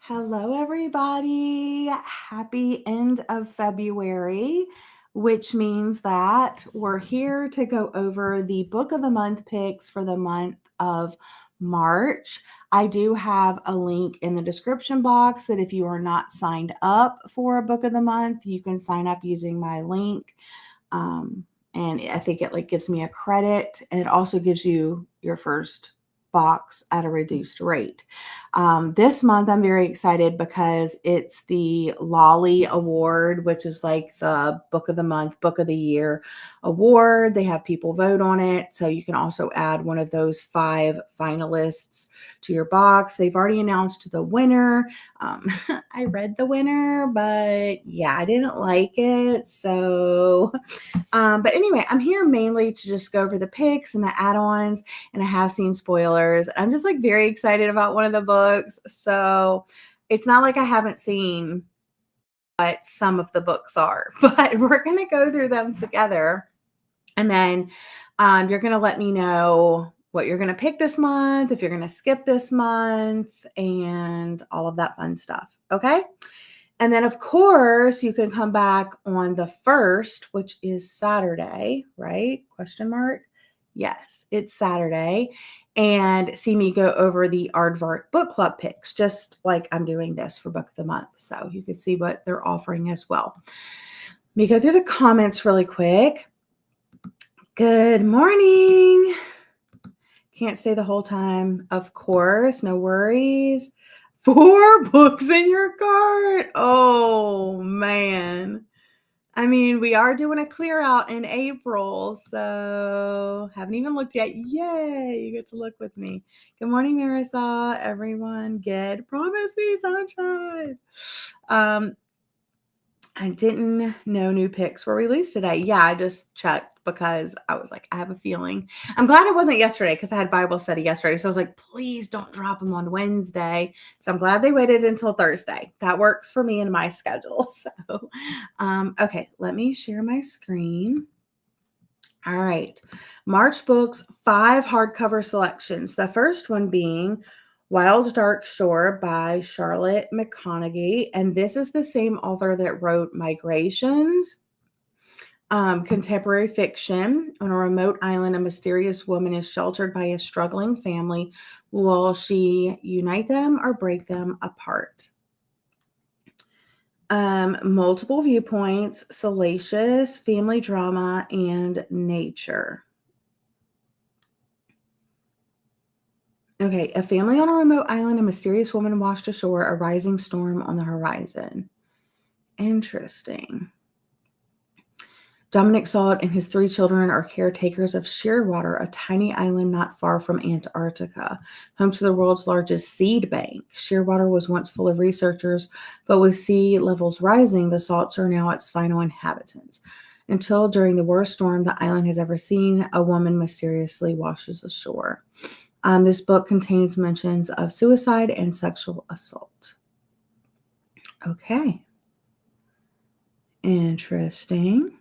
Hello, everybody. Happy end of February, which means that we're here to go over the book of the month picks for the month of March. I do have a link in the description box that if you are not signed up for a book of the month, you can sign up using my link. And I think it gives me a credit, and it also gives you your first box at a reduced rate. This month, I'm very excited because it's the Lolly Award, which is like the Book of the Month, Book of the Year award. They have people vote on it. So you can also add one of those 5 finalists to your box. They've already announced the winner. I read the winner, but yeah, I didn't like it. But anyway, I'm here mainly to just go over the picks and the add-ons, and I have seen spoilers. I'm just very excited about one of the books. So it's not like I haven't seen what some of the books are, but we're going to go through them together. And then you're going to let me know what you're going to pick this month, if you're going to skip this month, and all of that fun stuff. Okay. And then, of course, you can come back on the 1st, which is Saturday, right? Question mark. Yes, it's Saturday. And see me go over the Aardvark book club picks, just like I'm doing this for Book of the Month. So you can see what they're offering as well. Let me go through the comments really quick. Good morning. Can't stay the whole time. Of course, no worries. 4 books in your cart. Oh, man. I mean, we are doing a clear out in April, so haven't even looked yet. Yay, you get to look with me. Good morning, Marissa, everyone. Good. Promise me sunshine. I didn't know new picks were released today. Yeah, I just checked because I was like, I have a feeling. I'm glad it wasn't yesterday because I had Bible study yesterday. So I was like, please don't drop them on Wednesday. So I'm glad they waited until Thursday. That works for me and my schedule. So, okay, let me share my screen. All right. March books, 5 hardcover selections. The first one being Wild Dark Shore by Charlotte McConaughey. And this is the same author that wrote Migrations. Contemporary fiction. On a remote island, a mysterious woman is sheltered by a struggling family. Will she unite them or break them apart? Multiple viewpoints, salacious, family drama, and nature. Okay, a family on a remote island, a mysterious woman washed ashore, a rising storm on the horizon. Interesting. Dominic Salt and his 3 children are caretakers of Shearwater, a tiny island not far from Antarctica, home to the world's largest seed bank. Shearwater was once full of researchers, but with sea levels rising, the Salts are now its final inhabitants. Until during the worst storm the island has ever seen, a woman mysteriously washes ashore. This book contains mentions of suicide and sexual assault. Okay. Interesting.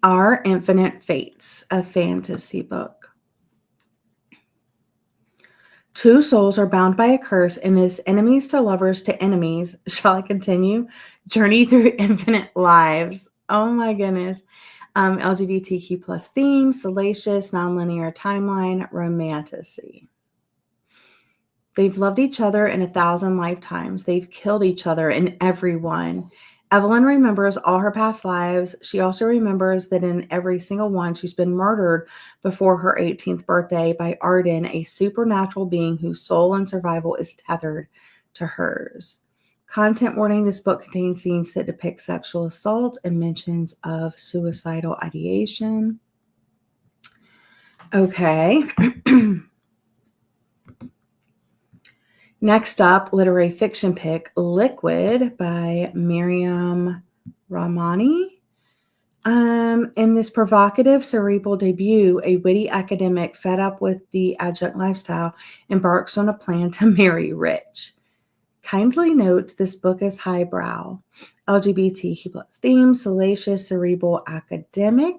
Our Infinite Fates, a fantasy book. 2 souls are bound by a curse, and this enemies to lovers to enemies shall I continue? Journey through infinite lives. Oh my goodness. LGBTQ plus theme, salacious, nonlinear timeline, romantasy. They've loved each other in 1,000 lifetimes. They've killed each other and everyone. Evelyn remembers all her past lives. She also remembers that in every single one, she's been murdered before her 18th birthday by Arden, a supernatural being whose soul and survival is tethered to hers. Content warning: this book contains scenes that depict sexual assault and mentions of suicidal ideation. Okay. Next up, literary fiction pick, Liquid by Miriam Rahmani. In this provocative cerebral debut, a witty academic fed up with the adjunct lifestyle embarks on a plan to marry rich. Kindly note this book is highbrow. LGBTQ plus theme, salacious, cerebral, academic.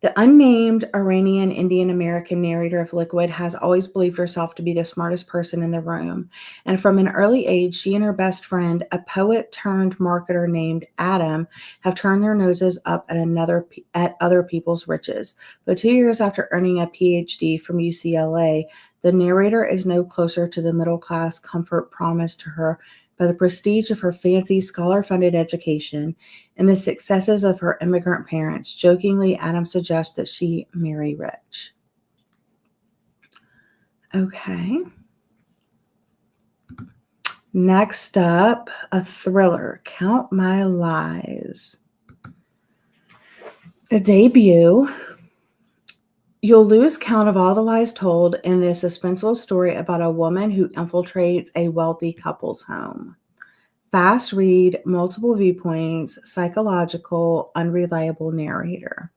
The unnamed Iranian Indian American narrator of Liquid has always believed herself to be the smartest person in the room, and from an early age, she and her best friend, a poet turned marketer named Adam, have turned their noses up at other people's riches. But 2 years after earning a PhD from UCLA, the narrator is no closer to the middle-class comfort promised to her by the prestige of her fancy scholar-funded education and the successes of her immigrant parents. Jokingly, Adam suggests that she marry rich. Okay. Next up, a thriller, Count My Lies. A debut. You'll lose count of all the lies told in this suspenseful story about a woman who infiltrates a wealthy couple's home. Fast read, multiple viewpoints, psychological, unreliable narrator.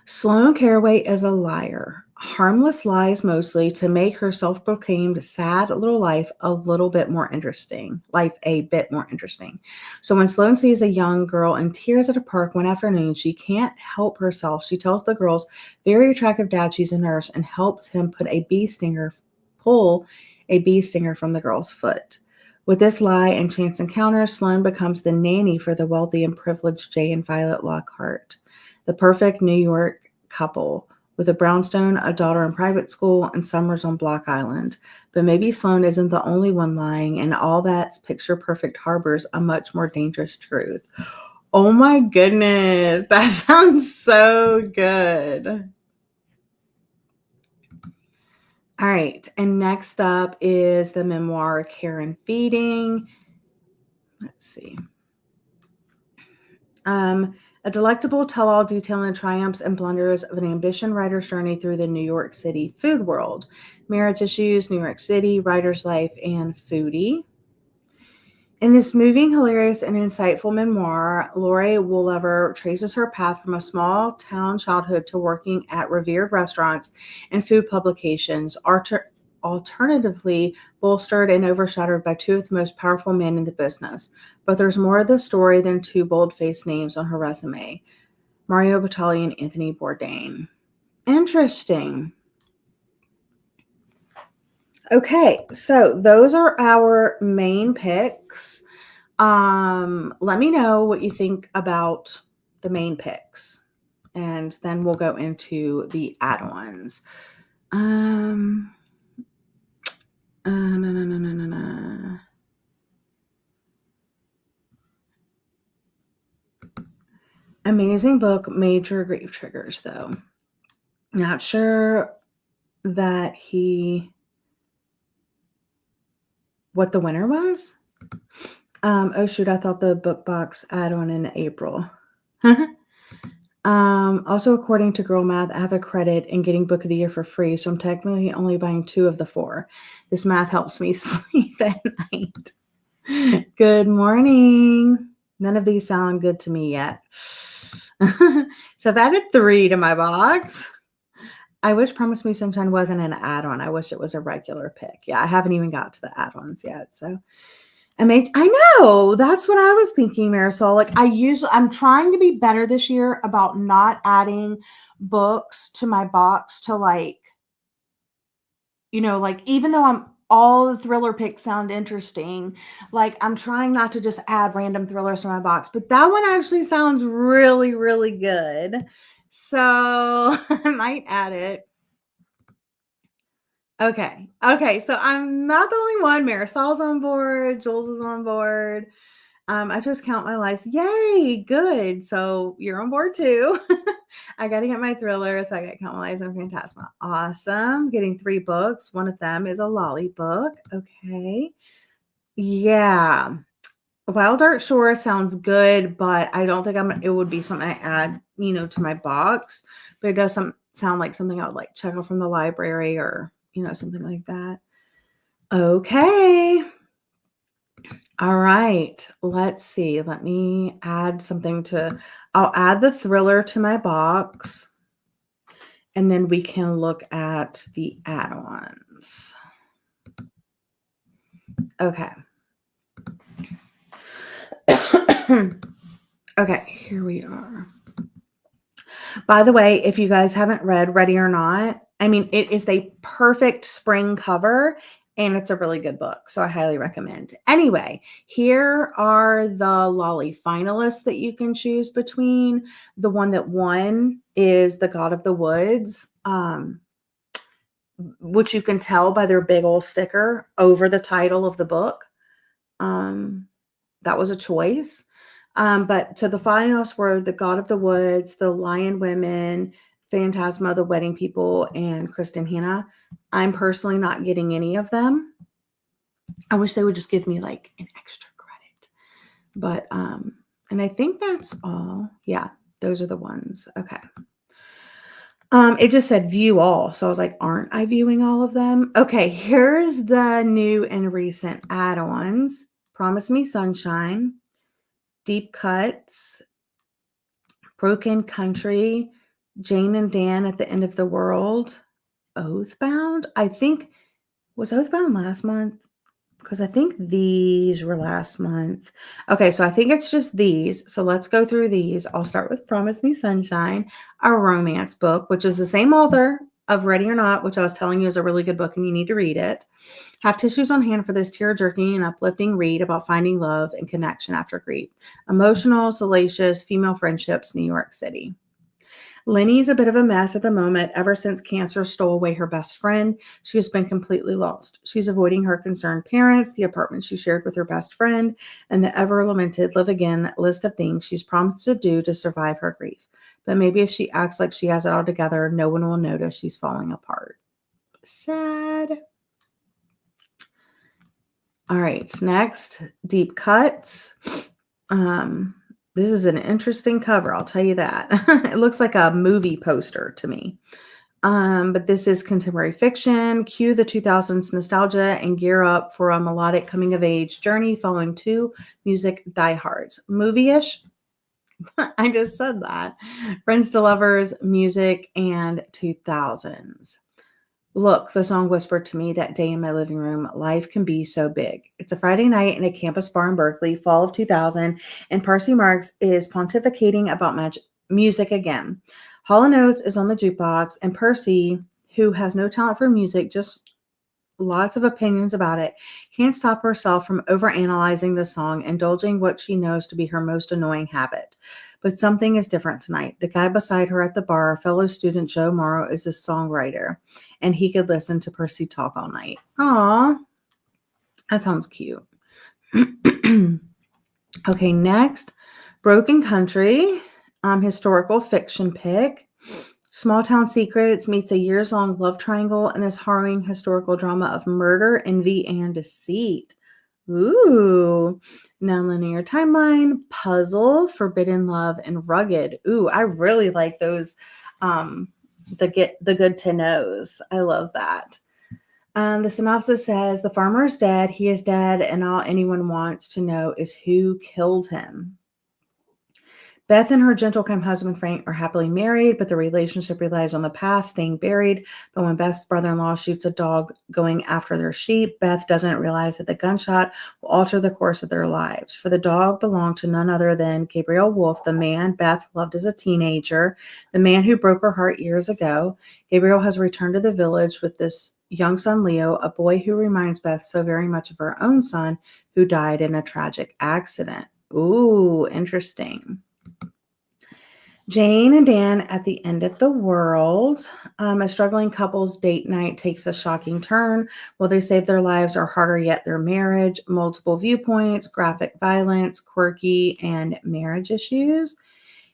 Sloane Caraway is a liar. Harmless lies mostly to make her self-proclaimed sad little life a bit more interesting. So when Sloane sees a young girl in tears at a park one afternoon, she can't help herself. She tells the girl's very attractive dad she's a nurse and helps him pull a bee stinger from the girl's foot. With this lie and chance encounter, Sloane becomes the nanny for the wealthy and privileged Jay and Violet Lockhart, the perfect New York couple, with a brownstone, a daughter in private school, and summers on Block Island. But maybe Sloane isn't the only one lying, and all that's picture-perfect harbors a much more dangerous truth. Oh my goodness, that sounds so good. All right, and next up is the memoir Karen Feeding. Let's see. A delectable tell-all detailing the triumphs and blunders of an ambition writer's journey through the New York City food world. Marriage issues, New York City, writer's life, and foodie. In this moving, hilarious, and insightful memoir, Lori Woollever traces her path from a small-town childhood to working at revered restaurants and food publications, alternatively bolstered and overshadowed by two of the most powerful men in the business. But there's more to the story than two bold-faced names on her resume, Mario Batali and Anthony Bourdain. Interesting. Okay, so those are our main picks. Let me know what you think about the main picks, and then we'll go into the add-ons. No. Amazing book, major grief triggers, though. Not sure that what the winner was. Oh shoot, I thought the book box add-on in April. Also, according to Girl Math, I have a credit in getting Book of the Year for free, so I'm technically only buying 2 of the 4. This math helps me sleep at night. Good morning. None of these sound good to me yet. So I've added 3 to my box. I wish Promise Me Sunshine wasn't an add-on. I wish it was a regular pick. Yeah, I haven't even got to the add-ons yet. So I know, that's what I was thinking, Marisol. Like I'm trying to be better this year about not adding books to my box to like even though all the thriller picks sound interesting, like I'm trying not to just add random thrillers to my box, but that one actually sounds really, really good. So I might add it. Okay. So I'm not the only one. Marisol's on board. Jules is on board. I just Count My Lies. Yay, good. So you're on board too. I got to get my thriller, so I got Count My Lies and Phantasma. Awesome. Getting 3 books. One of them is a lolly book. Okay. Yeah. Wild Dark Shore sounds good, but I don't think it would be something I add, to my box. But it does sound like something I would like check out from the library or, something like that. Okay. All right, let's see. Let me add I'll add the thriller to my box, and then we can look at the add-ons. Okay. Okay, here we are. By the way, if you guys haven't read Ready or Not, I mean, it is the perfect spring cover and it's a really good book. So I highly recommend. Anyway, here are the Lolly finalists that you can choose between. The one that won is The God of the Woods, which you can tell by their big old sticker over the title of the book. That was a choice. But to the finalists were The God of the Woods, The Lion Women, Phantasma, The Wedding People, and Kristen Hanna. I'm personally not getting any of them. I wish they would just give me like an extra credit. But, and I think that's all. Yeah, those are the ones. Okay. It just said view all. So I was like, aren't I viewing all of them? Okay, here's the new and recent add-ons. Promise Me Sunshine, Deep Cuts, Broken Country, Jane and Dan at the End of the World, Oathbound. I think, was Oathbound last month? Because I think these were last month. Okay, so I think it's just these. So let's go through these. I'll start with Promise Me Sunshine, a romance book, which is the same author of Ready or Not, which I was telling you is a really good book and you need to read it. Have tissues on hand for this tear-jerking and uplifting read about finding love and connection after grief. Emotional, salacious, female friendships, New York City. Lenny's a bit of a mess at the moment. Ever since cancer stole away her best friend, she has been completely lost. She's avoiding her concerned parents, the apartment she shared with her best friend, and the ever-lamented live again list of things she's promised to do to survive her grief. But maybe if she acts like she has it all together, no one will notice she's falling apart. Sad. All right, next, Deep Cuts. This is an interesting cover, I'll tell you that. It looks like a movie poster to me. But this is contemporary fiction. Cue the 2000s nostalgia and gear up for a melodic coming-of-age journey following two music diehards. Movie-ish? I just said that. Friends to lovers, music, and 2000s. Look, the song whispered to me that day in my living room, life can be so big. It's a Friday night in a campus bar in Berkeley, fall of 2000, and Percy Marks is pontificating about music again. Hall & Oates is on the jukebox, and Percy, who has no talent for music, just lots of opinions about it, can't stop herself from overanalyzing the song, indulging what she knows to be her most annoying habit. But something is different tonight. The guy beside her at the bar, fellow student Joe Morrow, is a songwriter, and he could listen to Percy talk all night. Aw, that sounds cute. Okay, next, Broken Country, historical fiction pick. Small Town Secrets meets a years-long love triangle in this harrowing historical drama of murder, envy, and deceit. Ooh, nonlinear timeline, puzzle, forbidden love, and rugged. Ooh, I really like those. The good to knows. I love that. The synopsis says the farmer is dead. He is dead, and all anyone wants to know is who killed him. Beth and her gentle-kind husband Frank are happily married, but the relationship relies on the past staying buried. But when Beth's brother-in-law shoots a dog going after their sheep, Beth doesn't realize that the gunshot will alter the course of their lives. For the dog belonged to none other than Gabriel Wolf, the man Beth loved as a teenager, the man who broke her heart years ago. Gabriel has returned to the village with this young son, Leo, a boy who reminds Beth so very much of her own son who died in a tragic accident. Ooh, interesting. Jane and Dan at the End of the World. A struggling couple's date night takes a shocking turn. Will they save their lives or harder yet their marriage? Multiple viewpoints, graphic violence, quirky, and marriage issues.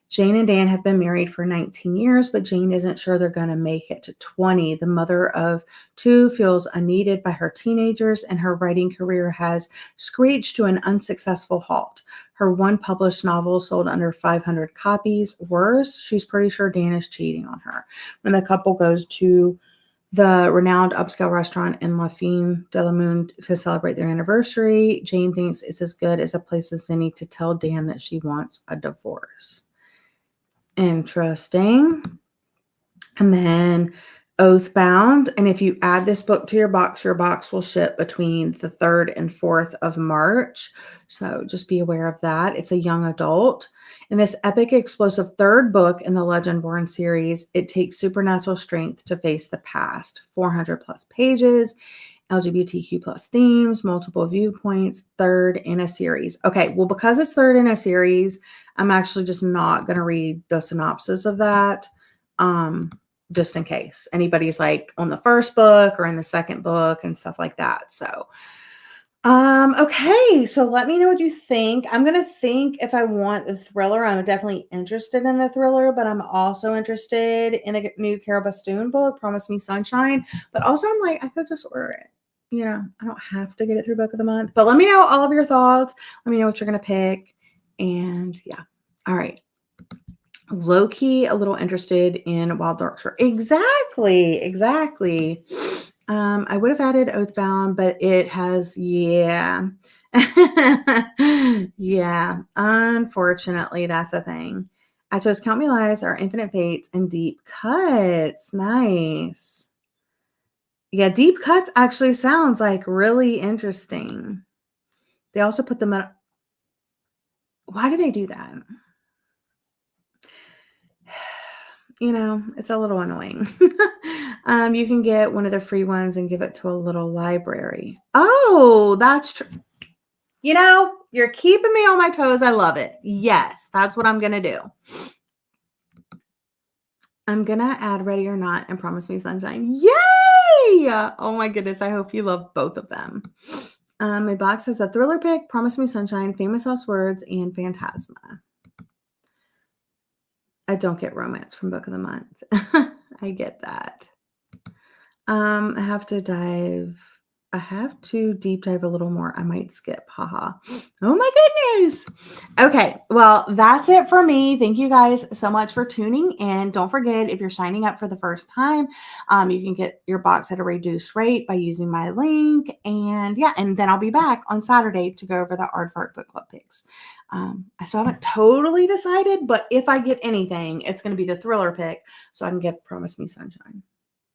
Jane and Dan have been married for 19 years, but Jane isn't sure they're going to make it to 20. The mother of two feels unneeded by her teenagers, and her writing career has screeched to an unsuccessful halt. Her one published novel sold under 500 copies. Worse, she's pretty sure Dan is cheating on her. When the couple goes to the renowned upscale restaurant in La Fin de la Moon to celebrate their anniversary, Jane thinks it's as good as a place as any to tell Dan that she wants a divorce. Interesting. And then Oathbound. And if you add this book to your box will ship between the 3rd and 4th of March. So just be aware of that. It's a young adult. In this epic, explosive 3rd book in the Legendborn series, it takes supernatural strength to face the past. 400 plus pages, LGBTQ plus themes, multiple viewpoints, 3rd in a series. Okay, well, because it's 3rd in a series, I'm actually just not going to read the synopsis of that. Just in case anybody's like on the 1st book or in the 2nd book and stuff like that. So, okay. So let me know what you think. I'm going to think if I want the thriller. I'm definitely interested in the thriller, but I'm also interested in the new Carol Bastoon book, Promise Me Sunshine. But also I'm like, I could just order it. You know, I don't have to get it through book of the month, but let me know all of your thoughts. Let me know what you're going to pick. And yeah. All right. Low key, a little interested in Wild Dark Shore. Exactly. I would have added Oathbound, but it has, yeah. Yeah. Unfortunately, that's a thing. I chose Count Me Lies, Our Infinite Fates, and Deep Cuts. Nice. Yeah, Deep Cuts actually sounds like really interesting. They also put them in. Why do they do that? You know, it's a little annoying. You can get one of the free ones and give it to a little library. Oh, that's true. You know, you're keeping me on my toes. I love it. Yes, that's what I'm going to do. I'm going to add Ready or Not and Promise Me Sunshine. Yay! Oh my goodness. I hope you love both of them. My box has the thriller pick, Promise Me Sunshine, Famous Last Words, and Phantasma. I don't get romance from book of the month. I get that. I have to deep dive a little more. I might skip. Haha. Oh my goodness. Okay. Well, that's it for me. Thank you guys so much for tuning in. Don't forget, if you're signing up for the first time, you can get your box at a reduced rate by using my link. And yeah, and then I'll be back on Saturday to go over the Aardvark Book Club picks. I still haven't totally decided, but if I get anything, it's going to be the thriller pick so I can get Promise Me Sunshine,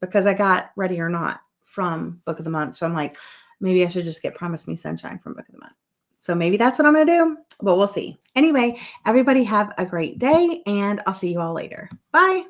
because I got Ready or Not from Book of the Month. So I'm like, maybe I should just get Promise Me Sunshine from Book of the Month. So maybe that's what I'm going to do, but we'll see. Anyway, everybody have a great day, and I'll see you all later. Bye.